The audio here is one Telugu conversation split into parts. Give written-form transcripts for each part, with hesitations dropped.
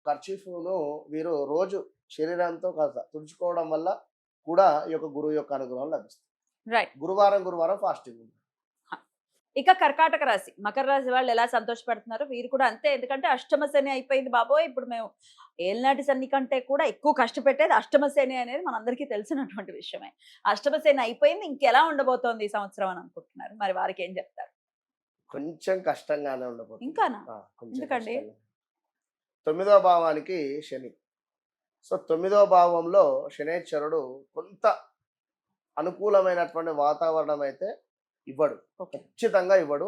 కర్చీఫ్‌ను వీరు రోజు శరీరంతో కాస్త తుడుచుకోవడం వల్ల కూడా ఈ యొక్క గురువు యొక్క అనుగ్రహం లభిస్తుంది. రైట్. గురువారం ఫాస్టింగ్ ఉంటుంది. ఇక కర్కాటక రాశి, మకర రాశి వాళ్ళు ఎలా సంతోషపడుతున్నారు? వీరు కూడా అంతే. ఎందుకంటే అష్టమ శని అయిపోయింది బాబోయ్! ఇప్పుడు మేము ఏలినాటి శని కంటే కూడా ఎక్కువ కష్టపెట్టేది అష్టమ శని అనేది మనందరికీ తెలిసినటువంటి విషయమే. అష్టమ శని అయిపోయింది. ఇంకెలా ఉండబోతోంది ఈ సంవత్సరం అని అనుకుంటున్నారు? మరి వారికి ఏం చెప్తారు? కొంచెం కష్టంగానే ఉండబోతుంది. ఇంకానా? కొంచెం ఎందుకండి? కష్టంగా. 9వ భావానికి శని. సో 9వ భావంలో శనైశ్వరుడు కొంత అనుకూలమైనటువంటి వాతావరణం అయితే ఇవ్వడు. ఓకే. ఖచ్చితంగా ఇవ్వడు.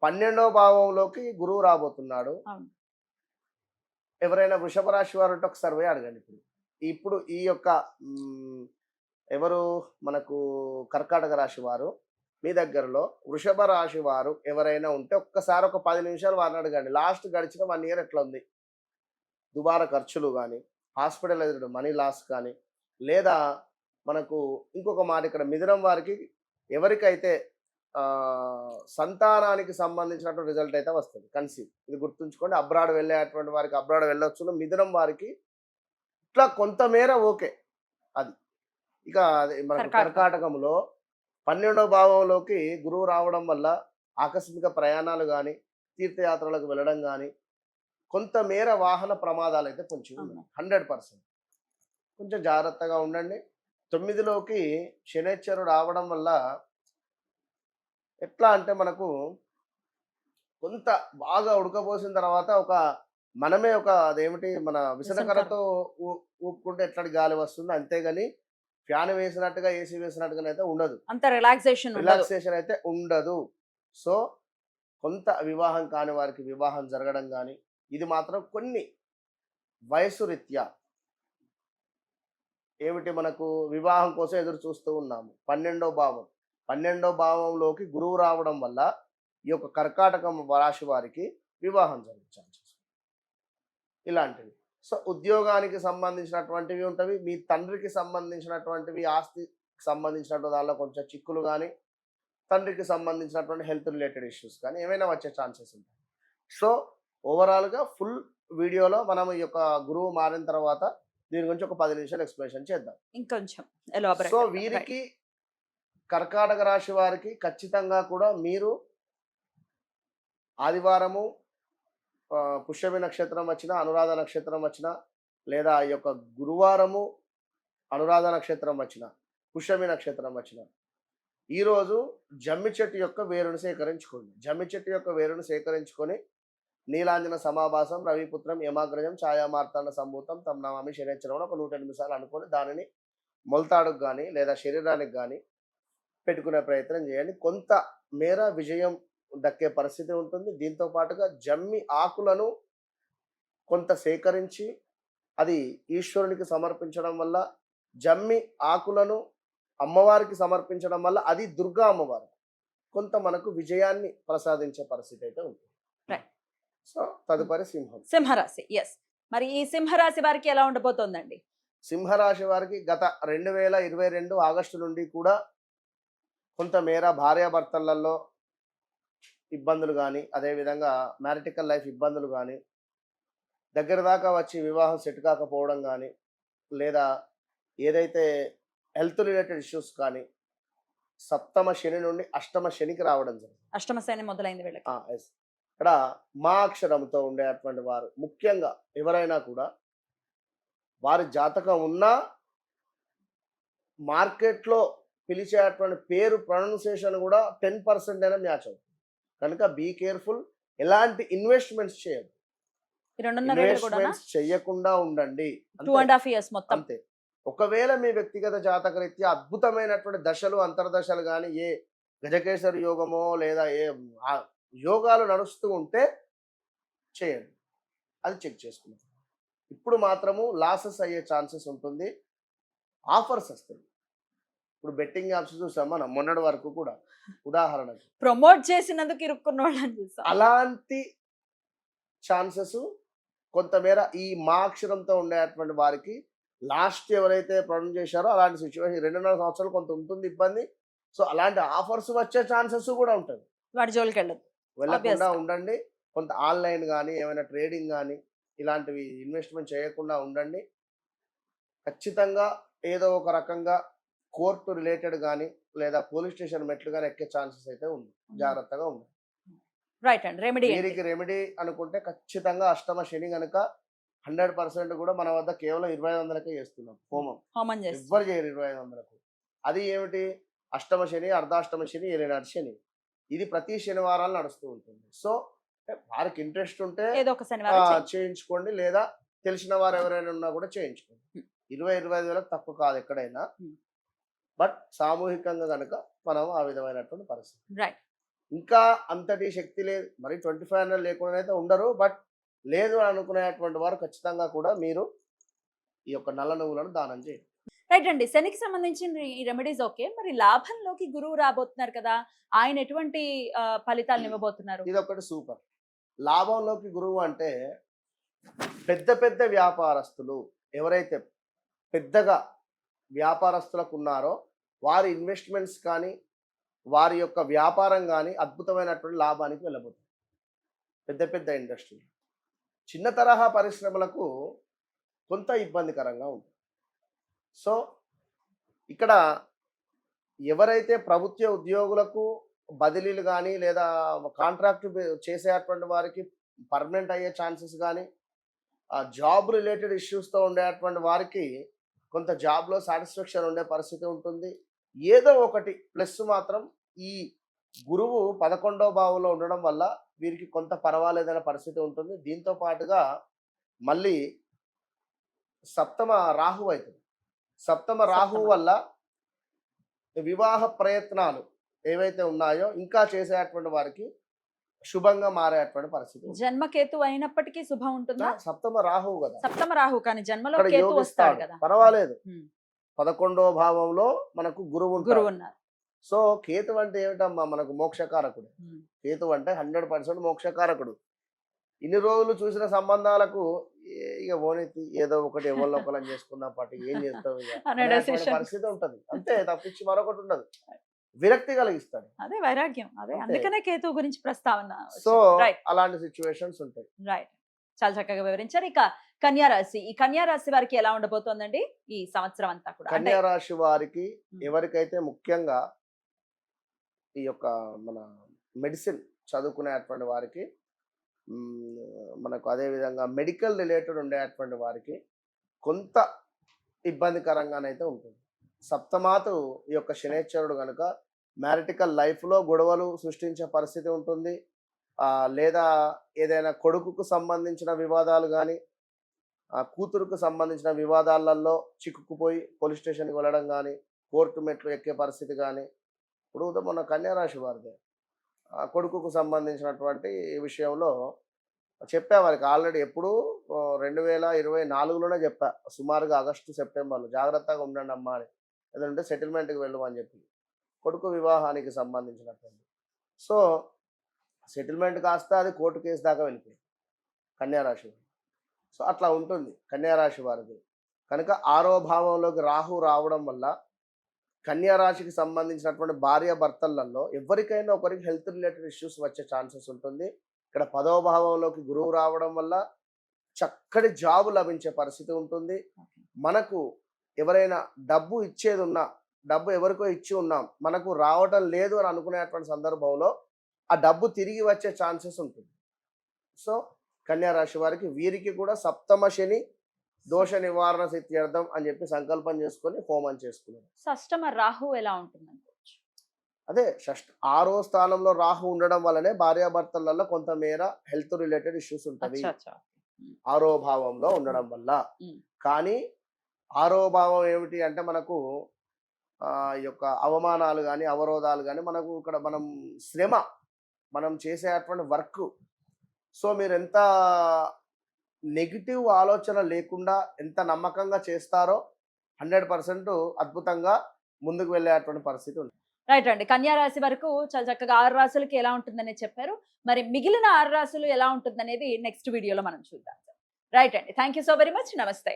12వ భావంలోకి గురువు రాబోతున్నాడు. అవును. ఎవరైనా వృషభ రాశి వారు ఉంటే ఒకసారి పోయి అడగండి ఇప్పుడు. ఇప్పుడు ఈ యొక్క ఎవరు మనకు కర్కాటక రాశి వారు మీ దగ్గరలో వృషభ రాశి వారు ఎవరైనా ఉంటే ఒక్కసారి ఒక 10 నిమిషాలు వారిని అడగండి. లాస్ట్ గడిచిన 1 ఇయర్ ఎట్లా ఉంది? దుబారా ఖర్చులు గానీ, హాస్పిటలైజ్డ్ మనీ లాస్ కానీ, లేదా మనకు ఇంకొక మాట ఇక్కడ మిథునం వారికి ఎవరికైతే సంతానానికి సంబంధించినటువంటి రిజల్ట్ అయితే వస్తుంది. కన్సీవ్. ఇది గుర్తుంచుకోండి. అబ్రాడ్ వెళ్ళేటువంటి వారికి అబ్రాడ్ వెళ్ళొచ్చును. మిథునం వారికి ఇట్లా కొంతమేర ఓకే. అది. ఇక అది మనకు కర్కాటకంలో 12వ భావంలోకి గురువు రావడం వల్ల ఆకస్మిక ప్రయాణాలు గానీ, తీర్థయాత్రలకు వెళ్ళడం గానీ, కొంతమేర వాహన ప్రమాదాలు అయితే కొంచెం ఉన్నాయి. 100%. కొంచెం జాగ్రత్తగా ఉండండి. 9లోకి శనైశ్వరుడు రావడం వల్ల ఎట్లా అంటే మనకు కొంత బాగా ఉడకబోసిన తర్వాత మనమే అదేమిటి మన విసనకర్రతో ఊపుకుంటే ఎట్లాంటి గాలి వస్తుందో అంతేగాని ఫ్యాన్ వేసినట్టుగా ఏసీ వేసినట్టుగానైతే ఉండదు. అంత రిలాక్సేషన్ అయితే ఉండదు. సో కొంత వివాహం కాని వారికి వివాహం జరగడం కానీ, ఇది మాత్రం కొన్ని వయసు రీత్యా ఏమిటి మనకు వివాహం కోసం ఎదురు చూస్తూ ఉన్నాము. 12వ భావంలోకి గురువు రావడం వల్ల ఈ యొక్క కర్కాటకం రాశి వారికి వివాహం జరిగే ఛాన్సెస్ ఇలాంటివి. సో ఉద్యోగానికి సంబంధించినటువంటివి ఉంటవి. మీ తండ్రికి సంబంధించినటువంటివి, ఆస్తికి సంబంధించినటువంటి దానిలో కొంచెం చిక్కులు కానీ, తండ్రికి సంబంధించినటువంటి హెల్త్ రిలేటెడ్ ఇష్యూస్ కానీ ఏమైనా వచ్చే ఛాన్సెస్ ఉంటాయి. సో ఓవరాల్గా ఫుల్ వీడియోలో మనం ఈ యొక్క గురువు మారిన తర్వాత దీని గురించి ఒక 10 నిమిషాలు ఎక్స్ప్లెనేషన్ చేద్దాం. ఇంకొంచెం సో వీరికి కర్కాటక రాశి వారికి ఖచ్చితంగా కూడా మీరు ఆదివారము పుష్యమి నక్షత్రం వచ్చిన, అనురాధ నక్షత్రం వచ్చిన, లేదా ఈ యొక్క గురువారము అనురాధ నక్షత్రం వచ్చిన, పుష్యమి నక్షత్రం వచ్చిన, ఈరోజు జమ్మి చెట్టు యొక్క వేరును సేకరించుకోండి. జమ్మి చెట్టు యొక్క వేరును సేకరించుకొని నీలాంజన సమాభాసం రవిపుత్రం యమాగ్రజం ఛాయామార్తాండ సంభూతం తమ్ నమామి శనైశ్వరం ఒక 108 సార్లు అనుకొని దానిని మొలతాడుకు కానీ లేదా శరీరానికి కానీ పెట్టుకునే ప్రయత్నం చేయండి. కొంత మేర విజయం దక్కే పరిస్థితి ఉంటుంది. దీంతో పాటుగా జమ్మి ఆకులను కొంత సేకరించి అది ఈశ్వరునికి సమర్పించడం వల్ల, జమ్మి ఆకులను అమ్మవారికి సమర్పించడం వల్ల అది దుర్గా అమ్మవారు కొంత మనకు విజయాన్ని ప్రసాదించే పరిస్థితి అయితే ఉంటుంది. సో తదుపరి సింహరాశి. ఎస్, మరి ఈ సింహరాశి వారికి ఎలా ఉండబోతోందండి? సింహరాశి వారికి గత 2022 ఆగస్టు నుండి కూడా కొంతమేర భార్యాభర్తలలో ఇబ్బందులు కానీ, అదేవిధంగా మ్యారిటికల్ లైఫ్ ఇబ్బందులు కానీ, దగ్గర దాకా వచ్చి వివాహం సెట్ కాకపోవడం కానీ, లేదా ఏదైతే హెల్త్ రిలేటెడ్ ఇష్యూస్ కానీ, సప్తమ శని నుండి అష్టమ శనికి రావడం జరిగింది. అష్టమ శని మొదలైంది వీళ్ళకి. ఎస్. ఇక్కడ మా అక్షరంతో ఉండేటువంటి వారు ముఖ్యంగా ఎవరైనా కూడా వారి జాతకం ఉన్నా మార్కెట్లో పిలిచేటువంటి పేరు ప్రొనౌన్సియేషన్ కూడా 10% అయినా మ్యాచ్ అవుతుంది. కనుక బీ కేర్ఫుల్. ఎలాంటి ఇన్వెస్ట్మెంట్స్ చేయదు. చెయ్యకుండా ఉండండి. 2.5 years మొత్తం అంతే. ఒకవేళ మీ వ్యక్తిగత జాతక రీత్యా అద్భుతమైనటువంటి దశలు అంతర్దశలు కానీ, ఏ గజకేసరి యోగమో లేదా ఏ యోగాలు నడుస్తూ ఉంటే చేయండి. అది చెక్ చేసుకుంటాం. ఇప్పుడు మాత్రము లాసెస్ అయ్యే ఛాన్సెస్ ఉంటుంది. ఆఫర్స్ వస్తాయి. ఇప్పుడు బెట్టింగ్ యాప్స్ చూసాం మనం మొన్నటి వరకు కూడా. ఉదాహరణకు ప్రమోట్ చేసినందుకు ఇరుక్కున్న వాళ్ళని చూసాం. అలాంటి ఛాన్సెస్ కొంతమేర ఈ మా అక్షరంతో ఉండేటువంటి వారికి లాస్ట్ ఎవరైతే ప్రొనౌన్స్ చేశారో అలాంటి సిచ్యువేషన్ 2.5 సంవత్సరాలు కొంత ఉంటుంది ఇబ్బంది. సో అలాంటి ఆఫర్స్ వచ్చే ఛాన్సెస్ కూడా ఉంటుంది. వాడి జోలికి వెళ్ళకుండా ఉండండి. కొంత ఆన్లైన్ కానీ, ఏమైనా ట్రేడింగ్ కానీ, ఇలాంటివి ఇన్వెస్ట్మెంట్ చేయకుండా ఉండండి. ఖచ్చితంగా ఏదో ఒక రకంగా కోర్టు రిలేటెడ్ కానీ లేదా పోలీస్ స్టేషన్ మెట్లు కానీ ఎక్కే ఛాన్సెస్ అయితే ఉంది. జాగ్రత్తగా ఉంది. రైట్ అండి. రెమెడీ వీరికి రెమెడీ అనుకుంటే ఖచ్చితంగా అష్టమ శని కనుక 100% కూడా మన వద్ద కేవలం 2500కే చేస్తున్నాం హోమం. హోమం చేస్తారు. ఎవ్వరు చేయరు 2500కు. అది ఏమిటి? అష్టమ శని, అర్ధాష్టమ శని, ఏలినాటి శని. ఇది ప్రతి శనివారాలు నడుస్తూ ఉంటుంది. సో వారికి ఇంట్రెస్ట్ ఉంటే ఏదో ఒక శనివారం చేయించుకోండి, లేదా తెలిసిన వారు ఎవరైనా ఉన్నా కూడా చేయించుకోండి. 20-25 వేలకు తక్కువ కాదు ఎక్కడైనా. బట్ సామూహికంగా కనుక మనం ఆ విధమైనటువంటి పరిస్థితి. రైట్. ఇంకా అంతటి శక్తి లేదు, మరి 2500 లేకుండా అయితే ఉండరు. బట్ లేదు అని అనుకునేటువంటి వారు ఖచ్చితంగా కూడా మీరు ఈ యొక్క నల్ల నువ్వులను దానం చేయండి. రైట్ అండి. శనికి సంబంధించిన ఈ రెమెడీస్ ఓకే. మరి లాభంలోకి గురువు రాబోతున్నారు కదా, ఆయన ఎటువంటి ఫలితాలను ఇవ్వబోతున్నారు? ఇది ఒకటి సూపర్. లాభంలోకి గురువు అంటే పెద్ద పెద్ద వ్యాపారస్తులు ఎవరైతే పెద్దగా వ్యాపారస్తులకు ఉన్నారో వారి ఇన్వెస్ట్మెంట్స్ కానీ వారి యొక్క వ్యాపారం కానీ అద్భుతమైనటువంటి లాభానికి వెళ్ళబోతుంది. పెద్ద పెద్ద ఇండస్ట్రీ. చిన్న తరహా పరిశ్రమలకు కొంత ఇబ్బందికరంగా ఉంటుంది. సో ఇక్కడ ఎవరైతే ప్రభుత్వ ఉద్యోగులకు బదిలీలు కానీ లేదా కాంట్రాక్ట్ చేసేటువంటి వారికి పర్మనెంట్ అయ్యే ఛాన్సెస్ కానీ జాబ్ రిలేటెడ్ ఇష్యూస్తో ఉండేటువంటి వారికి కొంత జాబ్లో సాటిస్ఫాక్షన్ ఉండే పరిస్థితి ఉంటుంది. ఏదో ఒకటి ప్లస్ మాత్రం ఈ గురువు 11వ భావంలో ఉండడం వల్ల వీరికి కొంత పర్వాలేదనే పరిస్థితి ఉంటుంది. దీంతో పాటుగా మళ్ళీ సప్తమ రాహు అవుతుంది. సప్తమ రాహు వల్ల వివాహ ప్రయత్నాలు ఏవైతే ఉన్నాయో ఇంకా చేసేటువంటి వారికి శుభంగా మారేటువంటి పరిస్థితి. జన్మకేతు అయినప్పటికీ శుభం ఉంటుందా? సప్తమ రాహువు కదా. సప్తమ రాహు కానీ జన్మలో కేతు వస్తాడు కదా. పర్వాలేదు. 11వ భావంలో మనకు గురువు ఉన్నారు. సో కేతు అంటే ఏమిటమ్మా? మనకు మోక్షకారకుడు. కేతు అంటే 100% మోక్షకారకుడు. ఇన్ని రోజులు చూసిన సంబంధాలకు ఇక ఓనెత్తి ఏదో ఒకటి ఎవరిలో ఒకళ్ళని చేసుకున్న పాటి ఏం చేస్తావు పరిస్థితి ఉంటది. అంతే, తప్పించి మరొకటి ఉండదు. విరక్తి కలిగిస్తాడు. అదే వైరాగ్యం. అదే అందుకనే కేతు గురించి ప్రస్తావన. సో అలాంటి సిచ్యువేషన్స్ ఉంటాయి. రైట్. చాలా చక్కగా వివరించారు. ఇక కన్యా రాశి, ఈ కన్యా రాశి వారికి ఎలా ఉండబోతోందండి ఈ సంవత్సరం అంతా కూడా? కన్యా రాశి వారికి ఎవరికైతే ముఖ్యంగా ఈ యొక్క మన మెడిసిన్ చదువుకునేటువంటి వారికి, మనకు అదే విధంగా మెడికల్ రిలేటెడ్ ఉండేటువంటి వారికి కొంత ఇబ్బందికరంగానైతే ఉంటుంది. సప్తమాతు ఈ యొక్క శనేశ్వరుడు కనుక మ్యారిటికల్ లైఫ్లో గొడవలు సృష్టించే పరిస్థితి ఉంటుంది. లేదా ఏదైనా కొడుకుకు సంబంధించిన వివాదాలు కానీ కూతురుకు సంబంధించిన వివాదాలలో చిక్కుకుపోయి పోలీస్ స్టేషన్కి వెళ్ళడం కానీ కోర్టు మెట్లు ఎక్కే పరిస్థితి కానీ. ఇప్పుడు మన కన్యారాశి వారిదే కొడుకుకు సంబంధించినటువంటి విషయంలో చెప్పా వారికి ఆల్రెడీ ఎప్పుడు 2024లోనే చెప్పా, సుమారుగా ఆగస్టు సెప్టెంబర్లో జాగ్రత్తగా ఉండండి అమ్మా అని. ఎందుకంటే సెటిల్మెంట్కి వెళ్ళమని చెప్పి కొడుకు వివాహానికి సంబంధించినటువంటి. సో సెటిల్మెంట్ కాస్త అది కోర్టు కేసు దాకా వెళ్ళిపోయింది కన్యారాశి. సో అట్లా ఉంటుంది కన్యారాశి వారిది. కనుక 6వ భావంలోకి రాహు రావడం వల్ల కన్యారాశికి సంబంధించినటువంటి భార్య భర్తలలో ఎవరికైనా ఒకరికి హెల్త్ రిలేటెడ్ ఇష్యూస్ వచ్చే ఛాన్సెస్ ఉంటుంది. ఇక్కడ 10వ భావంలోకి గురువు రావడం వల్ల చక్కటి జాబు లభించే పరిస్థితి ఉంటుంది. మనకు ఎవరైనా డబ్బు ఇచ్చేది ఉన్నా, డబ్బు ఎవరికో ఇచ్చి ఉన్నాం, మనకు రావటం లేదు అని అనుకునేటువంటి సందర్భంలో ఆ డబ్బు తిరిగి వచ్చే ఛాన్సెస్ ఉంటుంది. సో కన్యారాశి వారికి వీరికి కూడా సప్తమ శని దోష నివారణ సిద్ధ్యర్థం అని చెప్పి సంకల్పం చేసుకొని హోమం చేసుకున్నారు. షష్టమ రాహు ఎలా ఉంటుంది? అదే 6వ స్థానంలో రాహు ఉండడం వల్లనే భార్యాభర్తలలో కొంతమేర హెల్త్ రిలేటెడ్ ఇష్యూస్ ఉంటుంది 6వ భావంలో ఉండడం వల్ల. కానీ 6వ భావం ఏమిటి అంటే మనకు ఈ యొక్క అవమానాలు కానీ అవరోధాలు కానీ మనకు ఇక్కడ మనం చేసేటువంటి వర్క్. సో మీరు ఎంత నెగిటివ్ ఆలోచన లేకుండా ఎంత నమ్మకంగా చేస్తారో 100% అద్భుతంగా ముందుకు వెళ్ళేటువంటి పరిస్థితి ఉంది. రైట్ అండి. కన్యా రాశి వరకు చాలా చక్కగా 6 రాశులకి ఎలా ఉంటుందని చెప్పారు. మరి మిగిలిన 6 రాశులు ఎలా ఉంటుందనేది నెక్స్ట్ వీడియోలో మనం చూద్దాం. రైట్ అండి. Thank you so very much. నమస్తే.